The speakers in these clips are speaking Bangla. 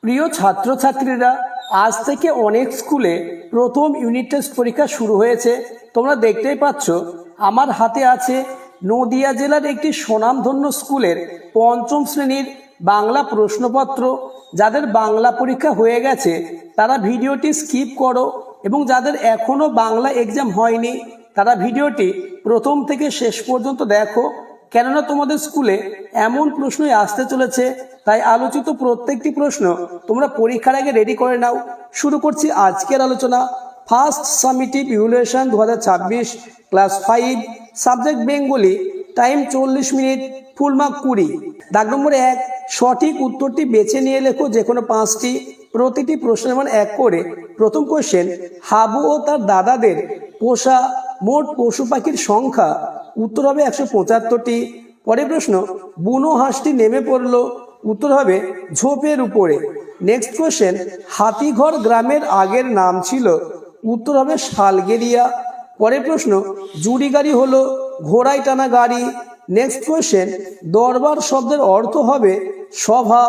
প্রিয় ছাত্রছাত্রীরা, আজ থেকে অনেক স্কুলে প্রথম ইউনিট টেস্ট পরীক্ষা শুরু হয়েছে। তোমরা দেখতেই পাচ্ছ আমার হাতে আছে নদিয়া জেলার একটি স্বনামধন্য স্কুলের পঞ্চম শ্রেণীর বাংলা প্রশ্নপত্র। যাদের বাংলা পরীক্ষা হয়ে গেছে তারা ভিডিওটি স্কিপ করো, এবং যাদের এখনো বাংলা এক্সাম হয়নি তারা ভিডিওটি প্রথম থেকে শেষ পর্যন্ত দেখো, কেননা তোমাদের স্কুলে এমন প্রশ্নই আসতে চলেছে। তাই আলোচিত প্রত্যেকটি প্রশ্ন তোমরা পরীক্ষার আগে রেডি করে নাও। শুরু করছি আজকের আলোচনা। First summative evaluation 2026, class 5, subject Bengali, time 40 minute, full mark 20। দাগ নম্বর 1, সঠিক উত্তরটি বেছে নিয়ে লেখো যে কোনো 5টি, প্রতিটি প্রশ্নের মান 1 করে। প্রথম কোশ্চেন, হাবু ও তার দাদাদের পোষা মোট পশু পাখির সংখ্যা। উত্তর হবে 175টি। পরের প্রশ্ন, বুনো হাঁসটি নেমে পড়লো। উত্তর হবে ঝোপের উপরে। নেক্সট কোশ্চেন, হাতিঘর গ্রামের আগের নাম ছিল। উত্তর হবে শালগেরিয়া। পরের প্রশ্ন, জুড়ি গাড়ি হলো ঘোড়ায় টানা গাড়ি। নেক্সট কোশ্চেন, দরবার শব্দের অর্থ হবে সভা।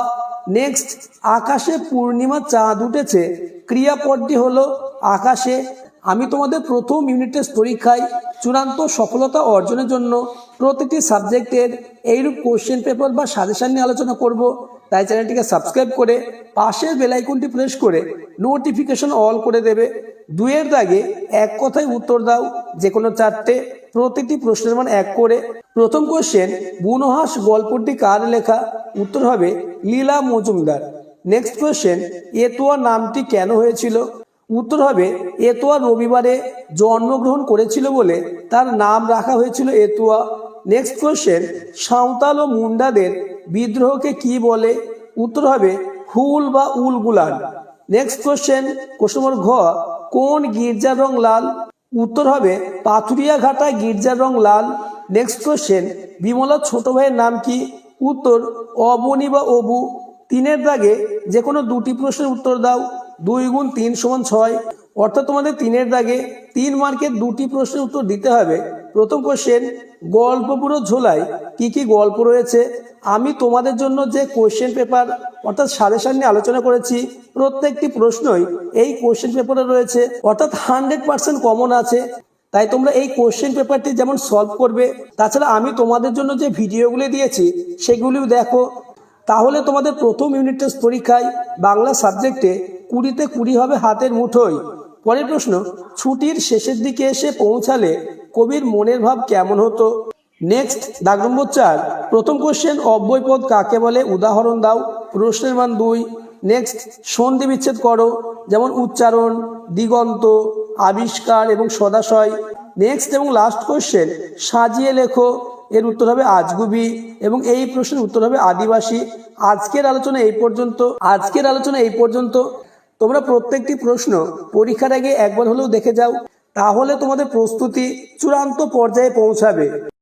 নেক্সট, আকাশে পূর্ণিমা চাঁদ উঠেছে। ক্রিয়াপদটি হলো আকাশে। আমি তোমাদের প্রথম ইউনিট টেস্ট পরীক্ষায় চূড়ান্ত সফলতা অর্জনের জন্য প্রতিটি সাবজেক্টের এইরূপ কোশ্চেন পেপার বা সাজেশন নিয়ে আলোচনা করব। তাই চ্যানেলটিকে সাবস্ক্রাইব করে পাশের বেল আইকনটি প্রেস করে নোটিফিকেশন অল করে দেবে। 2-এর দাগে এক কথায় উত্তর দাও, যে কোনো 4টে, প্রতিটি প্রশ্নের মান 1 করে। প্রথম কোশ্চেন, বুনো হাঁস গল্পটি কার লেখা? উত্তর হবে লীলা মজুমদার। নেক্সট কোশ্চেন, এতোয়া নামটি কেন হয়েছিল? উত্তর হবে এতোয়া রবিবারে জন্মগ্রহণ করেছিল বলে তার নাম রাখা হয়েছিল এতোয়া। নেক্সট কোশ্চেন, সাঁওতাল ও মুন্ডাদের বিদ্রোহকে কি বলে? উত্তর হবে হুল বা উলগুলান। নেক্সট কোশ্চেন নম্বর ঘ, কোন গির্জার রং লাল? উত্তর হবে পাথুরিয়া ঘাটা গির্জার রং লাল। নেক্সট কোশ্চেন, বিমলার ছোট ভাইয়ের নাম কি? উত্তর অবনী বা অবু। 3-এর দাগে যে কোনো 2টি প্রশ্নের উত্তর দাও। 2 × 3 = 6। অর্থাৎ তোমাদের 3-এর দাগে 3 মার্কের 2টি প্রশ্নের উত্তর দিতে হবে। প্রথম কোশ্চেন, গল্পপুরো ঝোলায় কি কি গল্প রয়েছে? আমি তোমাদের জন্য যে কোশ্চেন পেপার অর্থাৎ সাজেশন নিয়ে আলোচনা করেছি, প্রত্যেকটি প্রশ্নই এই কোশ্চেন পেপারে রয়েছে, অর্থাৎ 100% কমন আছে। তাই তোমরা এই কোশ্চেন পেপারটি যেমন সলভ করবে, তাছাড়া আমি তোমাদের জন্য যে ভিডিওগুলি দিয়েছি সেগুলিও দেখো। তাহলে তোমাদের প্রথম ইউনিট টেস্ট পরীক্ষায় বাংলা সাবজেক্টে 20তে 20 হবে হাতের মুঠোয়। পরের প্রশ্ন, ছুটির শেষের দিকে এসে পৌঁছালে কবির মনের ভাব কেমন হতো? নেক্সট, দাগ নম্বর 4, প্রথম কোশ্চেন, অব্যয়পদ কাকে বলে? উদাহরণ দাও। প্রশ্নের মান 2। নেক্সট, সন্ধি বিচ্ছেদ করো, যেমন উচ্চারণ, দিগন্ত, আবিষ্কার এবং সদাশয়। নেক্সট এবং লাস্ট কোশ্চেন, সাজিয়ে লেখো। এর উত্তর হবে আজগুবি, এবং এই প্রশ্নের উত্তর হবে আদিবাসী। আজকের আলোচনা এই পর্যন্ত। তোমরা প্রত্যেকটি প্রশ্ন পরীক্ষার আগে একবার হলেও দেখে যাও, তাহলে তোমাদের প্রস্তুতি চূড়ান্ত পর্যায়ে পৌঁছাবে।